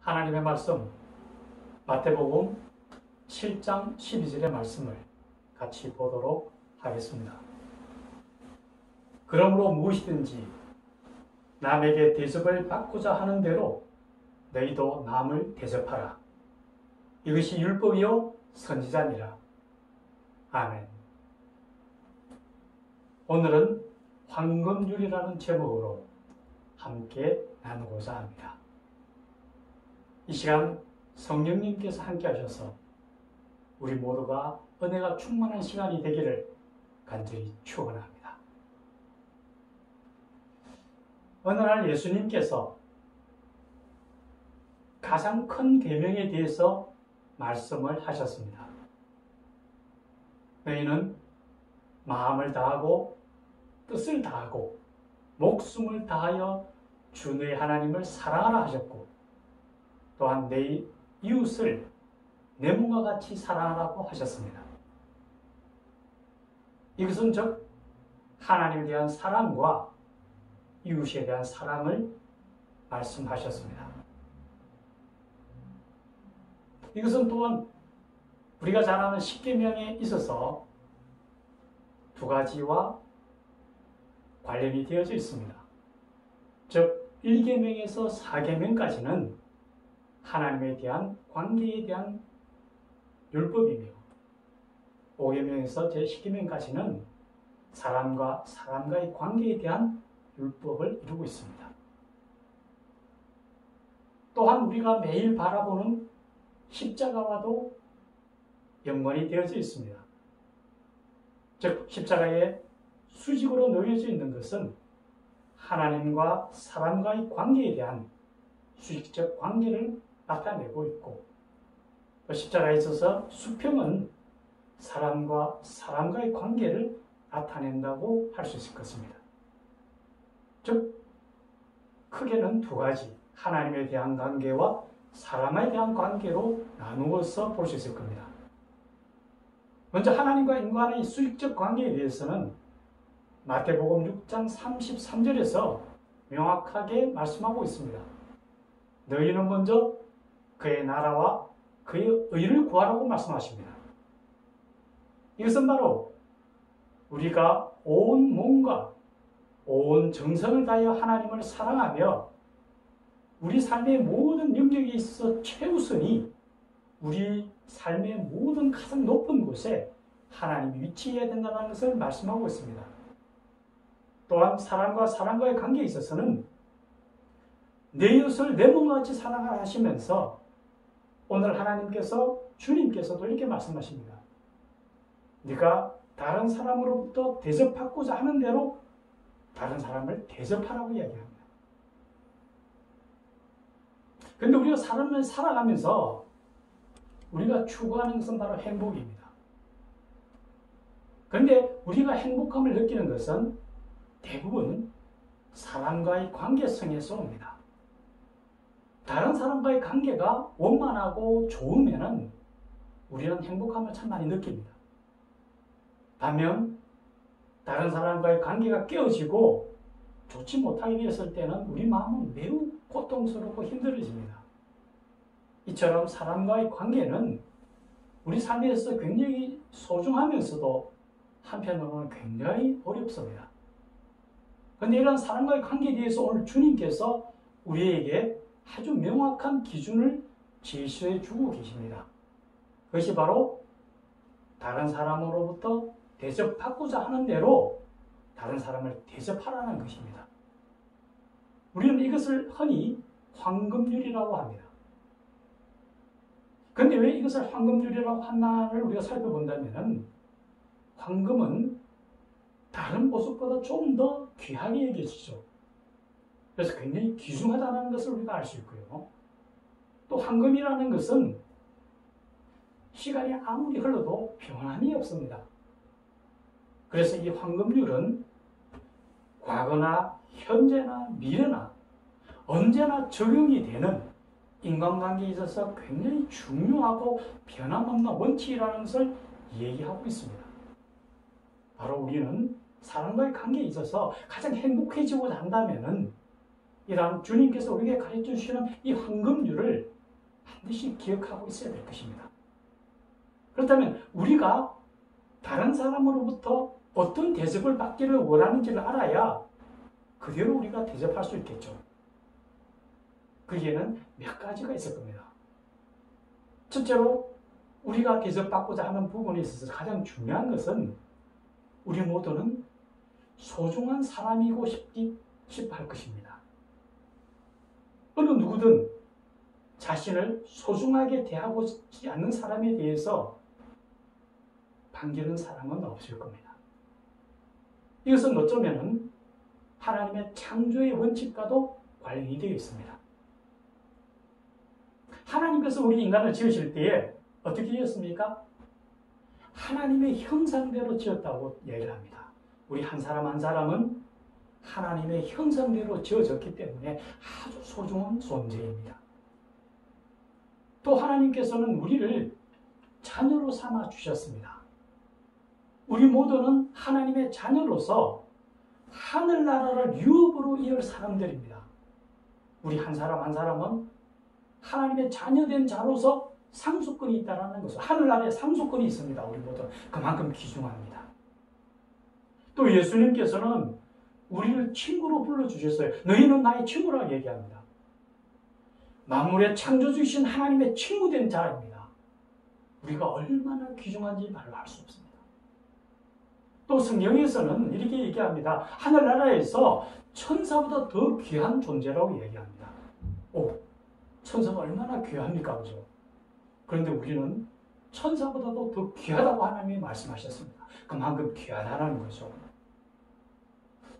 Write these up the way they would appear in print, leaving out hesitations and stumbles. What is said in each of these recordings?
하나님의 말씀, 마태복음 7장 12절의 말씀을 같이 보도록 하겠습니다. 그러므로 무엇이든지 남에게 대접을 받고자 하는 대로 너희도 남을 대접하라. 이것이 율법이요 선지자니라. 아멘. 오늘은 황금률이라는 제목으로 함께 나누고자 합니다. 이 시간 성령님께서 함께 하셔서 우리 모두가 은혜가 충만한 시간이 되기를 간절히 축원합니다. 어느 날 예수님께서 가장 큰 계명에 대해서 말씀을 하셨습니다. 너희는 마음을 다하고 뜻을 다하고 목숨을 다하여 주 너희 하나님을 사랑하라 하셨고, 또한 내 이웃을 내 몸과 같이 사랑하라고 하셨습니다. 이것은 즉 하나님에 대한 사랑과 이웃에 대한 사랑을 말씀하셨습니다. 이것은 또한 우리가 잘 아는 십계명에 있어서 두 가지와 관련이 되어져 있습니다. 즉 1계명에서 4계명까지는 하나님에 대한 관계에 대한 율법이며 5계명에서 제10계명까지는 사람과 사람과의 관계에 대한 율법을 이루고 있습니다. 또한 우리가 매일 바라보는 십자가와도 연관이 되어져 있습니다. 즉 십자가에 수직으로 놓여져 있는 것은 하나님과 사람과의 관계에 대한 수직적 관계를 나타내고 있고, 또 십자가에 있어서 수평은 사람과 사람과의 관계를 나타낸다고 할 수 있을 것입니다. 즉 크게는 두 가지, 하나님에 대한 관계와 사람에 대한 관계로 나누어서 볼 수 있을 겁니다. 먼저 하나님과 인간의 수직적 관계에 대해서는 마태복음 6장 33절에서 명확하게 말씀하고 있습니다. 너희는 먼저 그의 나라와 그의 의를 구하라고 말씀하십니다. 이것은 바로 우리가 온 몸과 온 정성을 다하여 하나님을 사랑하며 우리 삶의 모든 영역에 있어서 최우선이 우리 삶의 모든 가장 높은 곳에 하나님이 위치해야 된다는 것을 말씀하고 있습니다. 또한 사람과 사람과의 관계에 있어서는 내 이웃을 내 몸과 같이 사랑하라 하시면서 오늘 하나님께서, 주님께서도 이렇게 말씀하십니다. 네가 다른 사람으로부터 대접받고자 하는 대로 다른 사람을 대접하라고 이야기합니다. 그런데 우리가 사람을 살아가면서 우리가 추구하는 것은 바로 행복입니다. 그런데 우리가 행복함을 느끼는 것은 대부분 사람과의 관계성에서 옵니다. 다른 사람과의 관계가 원만하고 좋으면 우리는 행복함을 참 많이 느낍니다. 반면 다른 사람과의 관계가 깨어지고 좋지 못하게 되었을 때는 우리 마음은 매우 고통스럽고 힘들어집니다. 이처럼 사람과의 관계는 우리 삶에서 굉장히 소중하면서도 한편으로는 굉장히 어렵습니다. 그런데 이런 사람과의 관계에 대해서 오늘 주님께서 우리에게 아주 명확한 기준을 제시해 주고 계십니다. 그것이 바로 다른 사람으로부터 대접받고자 하는 대로 다른 사람을 대접하라는 것입니다. 우리는 이것을 흔히 황금률이라고 합니다. 그런데 왜 이것을 황금률이라고 하나를 우리가 살펴본다면 황금은 다른 보석보다 좀 더 귀하게 여겨지죠. 그래서 굉장히 귀중하다는 것을 우리가 알 수 있고요. 또 황금이라는 것은 시간이 아무리 흘러도 변함이 없습니다. 그래서 이 황금률은 과거나 현재나 미래나 언제나 적용이 되는 인간관계에 있어서 굉장히 중요하고 변함없는 원칙이라는 것을 얘기하고 있습니다. 바로 우리는 사람과의 관계에 있어서 가장 행복해지고자 한다면 이란 주님께서 우리에게 가르쳐 주시는 이 황금률을 반드시 기억하고 있어야 될 것입니다. 그렇다면 우리가 다른 사람으로부터 어떤 대접을 받기를 원하는지를 알아야 그대로 우리가 대접할 수 있겠죠. 거기에는 몇 가지가 있을 겁니다. 첫째로 우리가 대접받고자 하는 부분에 있어서 가장 중요한 것은 우리 모두는 소중한 사람이고 싶어 할 것입니다. 어느 누구든 자신을 소중하게 대하고 싶지 않는 사람에 대해서 반기는 사람은 없을 겁니다. 이것은 어쩌면 하나님의 창조의 원칙과도 관련이 되어 있습니다. 하나님께서 우리 인간을 지으실 때에 어떻게 지었습니까? 하나님의 형상대로 지었다고 얘기를 합니다. 우리 한 사람 한 사람은 하나님의 형상대로 지어졌기 때문에 아주 소중한 존재입니다. 또 하나님께서는 우리를 자녀로 삼아 주셨습니다. 우리 모두는 하나님의 자녀로서 하늘나라를 유업으로 이을 사람들입니다. 우리 한 사람 한 사람은 하나님의 자녀된 자로서 상속권이 있다는 것을, 하늘나라에 상속권이 있습니다. 우리 모두 그만큼 귀중합니다. 또 예수님께서는 우리를 친구로 불러주셨어요. 너희는 나의 친구라고 얘기합니다. 만물의 창조주이신 하나님의 친구된 자입니다. 우리가 얼마나 귀중한지 말로 할 수 없습니다. 또 성경에서는 이렇게 얘기합니다. 하늘나라에서 천사보다 더 귀한 존재라고 얘기합니다. 오, 천사가 얼마나 귀합니까? 그죠? 그런데 우리는 천사보다도 더 귀하다고 하나님이 말씀하셨습니다. 그만큼 귀하다는 거죠.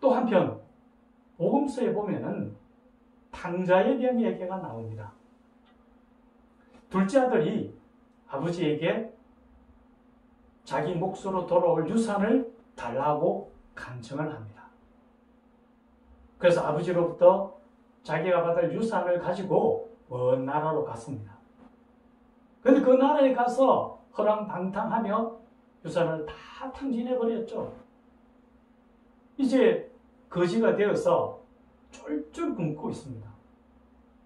또 한편 복음서에 보면은 탕자에 대한 얘기가 나옵니다. 둘째 아들이 아버지에게 자기 몫으로 돌아올 유산을 달라고 간청을 합니다. 그래서 아버지로부터 자기가 받을 유산을 가지고 먼 나라로 갔습니다. 그런데 그 나라에 가서 허랑방탕하며 유산을 다 탕진해버렸죠. 이제 거지가 되어서 쫄쫄 굶고 있습니다.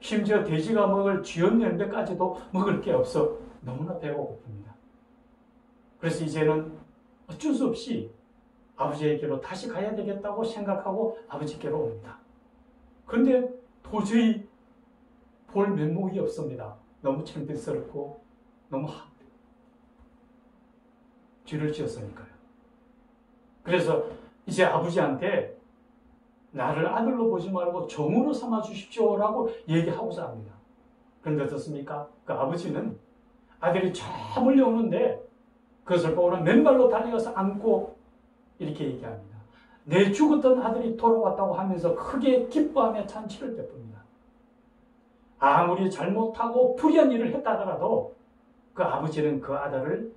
심지어 돼지가 먹을 쥐염 열매까지도 먹을 게 없어 너무나 배가 고픕니다. 그래서 이제는 어쩔 수 없이 아버지에게로 다시 가야 되겠다고 생각하고 아버지께로 옵니다. 그런데 도저히 볼 면목이 없습니다. 너무 창피스럽고 너무 죄를 지었으니까요. 그래서 이제 아버지한테 나를 아들로 보지 말고 종으로 삼아 주십시오라고 얘기하고자 합니다. 그런데 어떻습니까? 그 아버지는 아들이 저 몰려오는데 그것을 보고는 맨발로 달려가서 안고 이렇게 얘기합니다. 내 죽었던 아들이 돌아왔다고 하면서 크게 기뻐하며 잔치를 베풉니다. 아무리 잘못하고 불의한 일을 했다 하더라도 그 아버지는 그 아들을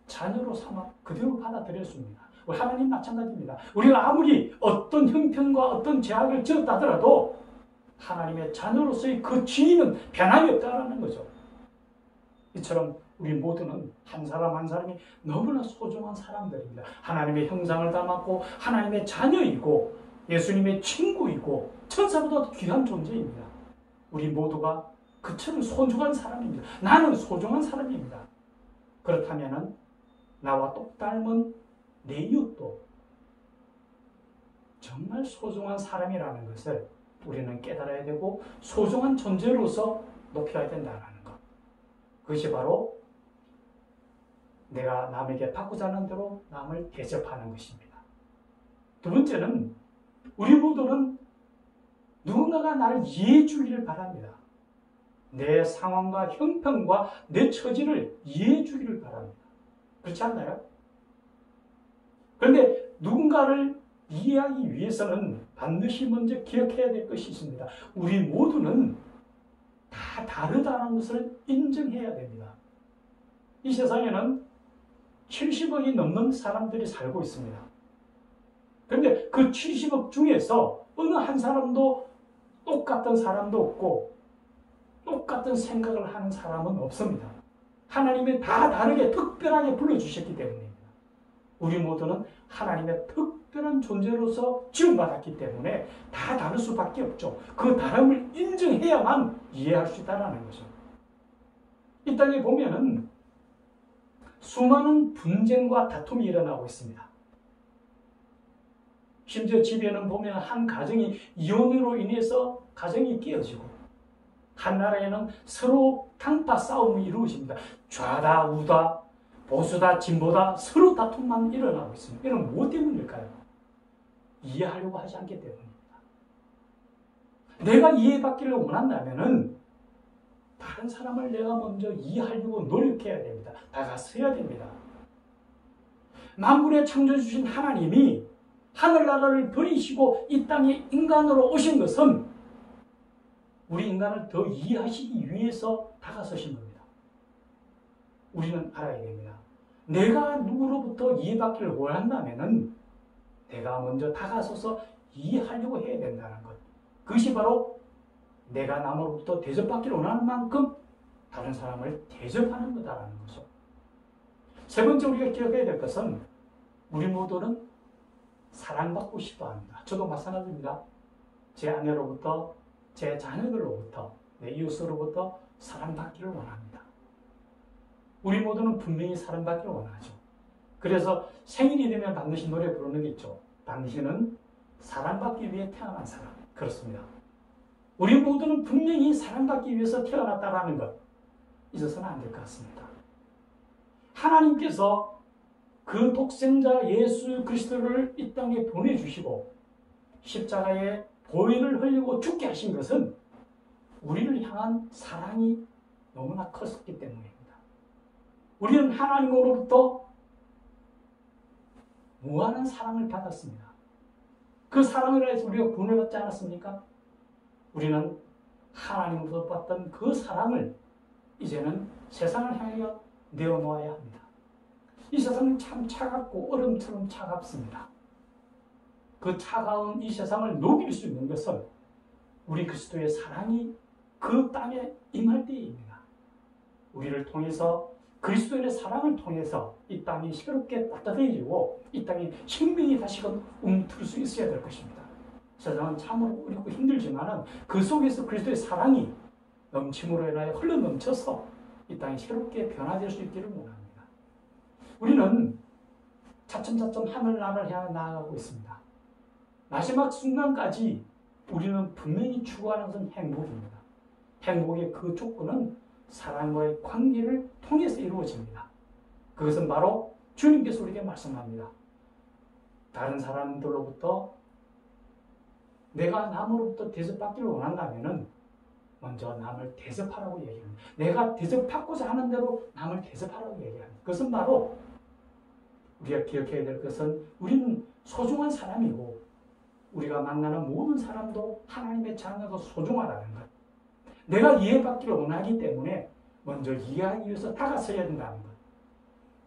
자녀로 삼아 그대로 받아들였습니다. 우리 하나님 마찬가지입니다. 우리가 아무리 어떤 형편과 어떤 죄악을 지었다 하더라도 하나님의 자녀로서의 그 지위는 변함이 없다는 거죠. 이처럼 우리 모두는 한 사람 한 사람이 너무나 소중한 사람들입니다. 하나님의 형상을 담았고 하나님의 자녀이고 예수님의 친구이고 천사보다 귀한 존재입니다. 우리 모두가 그처럼 소중한 사람입니다. 나는 소중한 사람입니다. 그렇다면 나와 똑 닮은 내 이웃도 정말 소중한 사람이라는 것을 우리는 깨달아야 되고 소중한 존재로서 높여야 된다는 것. 그것이 바로 내가 남에게 받고자 하는 대로 남을 대접하는 것입니다. 두 번째는 우리 모두는 누군가가 나를 이해해 주기를 바랍니다. 내 상황과 형편과 내 처지를 이해해 주기를 바랍니다. 그렇지 않나요? 그런데 누군가를 이해하기 위해서는 반드시 먼저 기억해야 될 것이 있습니다. 우리 모두는 다 다르다는 것을 인정해야 됩니다. 이 세상에는 70억이 넘는 사람들이 살고 있습니다. 그런데 그 70억 중에서 어느 한 사람도 똑같은 사람도 없고 똑같은 생각을 하는 사람은 없습니다. 하나님이 다 다르게 특별하게 불러주셨기 때문입니다. 우리 모두는 하나님의 특별한 존재로서 지원받았기 때문에 다 다를 수밖에 없죠. 그 다름을 인정해야만 이해할 수 있다는 거죠. 이 땅에 보면은 수많은 분쟁과 다툼이 일어나고 있습니다. 심지어 집에는 보면 한 가정이 이혼으로 인해서 가정이 깨어지고, 한 나라에는 서로 강파 싸움이 이루어집니다. 좌다 우다 보수다 진보다 서로 다툼만 일어나고 있습니다. 이건 무엇 때문일까요? 이해하려고 하지 않기 때문입니다. 내가 이해받기를 원한다면은 다른 사람을 내가 먼저 이해하려고 노력해야 됩니다. 다가서야 됩니다. 만물의 창조주신 하나님이 하늘나라를 버리시고 이 땅에 인간으로 오신 것은 우리 인간을 더 이해하시기 위해서 다가서신 겁니다. 우리는 알아야 됩니다. 내가 누구로부터 이해받기를 원한다면은 내가 먼저 다가서서 이해하려고 해야 된다는 것. 그것이 바로 내가 남으로부터 대접받기를 원하는 만큼 다른 사람을 대접하는 거다라는 거죠. 세 번째 우리가 기억해야 될 것은 우리 모두는 사랑받고 싶어 합니다. 저도 마찬가지입니다. 제 아내로부터, 제 자녀들로부터, 내 이웃으로부터 사랑받기를 원합니다. 우리 모두는 분명히 사랑받기를 원하죠. 그래서 생일이 되면 반드시 노래 부르는 게 있죠. 당신은 사랑받기 위해 태어난 사람. 그렇습니다. 우리 모두는 분명히 사랑받기 위해서 태어났다라는 것 잊어서는 안 될 것 같습니다. 하나님께서 그 독생자 예수 그리스도를 이 땅에 보내주시고 십자가에 보혈을 흘리고 죽게 하신 것은 우리를 향한 사랑이 너무나 컸기 때문입니다. 우리는 하나님으로부터 무한한 사랑을 받았습니다. 그 사랑을 해서 우리가 구원을 받지 않았습니까? 우리는 하나님으로부터 받던 그 사랑을 이제는 세상을 향하여 내어놓아야 합니다. 이 세상은 참 차갑고 얼음처럼 차갑습니다. 그 차가운 이 세상을 녹일 수 있는 것은 우리 그리스도의 사랑이 그 땅에 임할 때입니다. 우리를 통해서 그리스도의 사랑을 통해서 이 땅이 새롭게 따뜻해지고 이 땅에 생명이 다시금 움틀 수 있어야 될 것입니다. 세상은 참으로 어렵고 힘들지만 그 속에서 그리스도의 사랑이 넘침으로 인하여 흘러넘쳐서 이 땅이 새롭게 변화될 수 있기를 원합니다. 우리는 차츰차츰 하늘나라를 향해 나아가고 있습니다. 마지막 순간까지 우리는 분명히 추구하는 것은 행복입니다. 행복의 그 조건은 사랑과의 관계를 통해서 이루어집니다. 그것은 바로 주님께서 우리에게 말씀합니다. 다른 사람들로부터 내가 남으로부터 대접받기를 원한다면 먼저 남을 대접하라고 얘기합니다. 내가 대접받고자 하는 대로 남을 대접하라고 얘기합니다. 그것은 바로 우리가 기억해야 될 것은 우리는 소중한 사람이고 우리가 만나는 모든 사람도 하나님의 자녀도 소중하다는 것. 내가 이해받기를 원하기 때문에 먼저 이해하기 위해서 다가서야 된다는 것.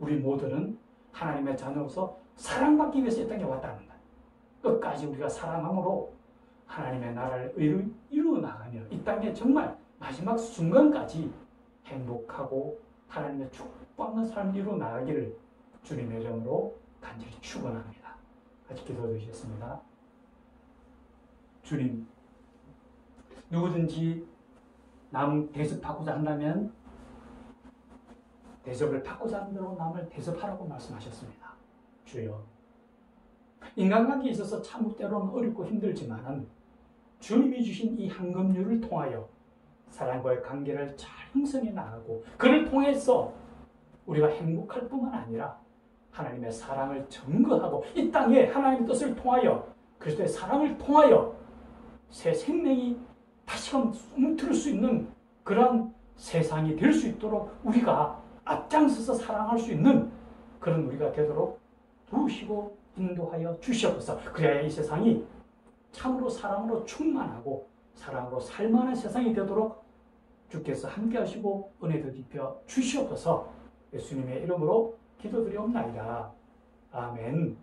우리 모두는 하나님의 자녀로서 사랑받기 위해서 이 땅에 왔다는 것. 끝까지 우리가 사랑함으로 하나님의 나라를 이루어 나가며 이 땅에 정말 마지막 순간까지 행복하고 하나님의 축복받는 삶을 이루어 나가기를 주님의 이름으로 간절히 축원합니다. 같이 기도해 주시겠습니다. 주님, 누구든지 남 대접하고자 한다면 대접을 받고자 하는 대로 남을 대접하라고 말씀하셨습니다. 주여, 인간관계에 있어서 참 때로는 어렵고 힘들지만 주님이 주신 이 한금률을 통하여 사람과의 관계를 잘 형성해 나가고 그를 통해서 우리가 행복할 뿐만 아니라 하나님의 사랑을 증거하고 이 땅에 하나님의 뜻을 통하여 그리스도의 사랑을 통하여 새 생명이 다시금 움트릴 수 있는 그런 세상이 될 수 있도록 우리가 앞장서서 사랑할 수 있는 그런 우리가 되도록 도우시고 인도하여 주시옵소서. 그래야 이 세상이 참으로 사랑으로 충만하고 사랑으로 살만한 세상이 되도록 주께서 함께 하시고 은혜도 입혀 주시옵소서. 예수님의 이름으로 기도드리옵나이다. 아멘.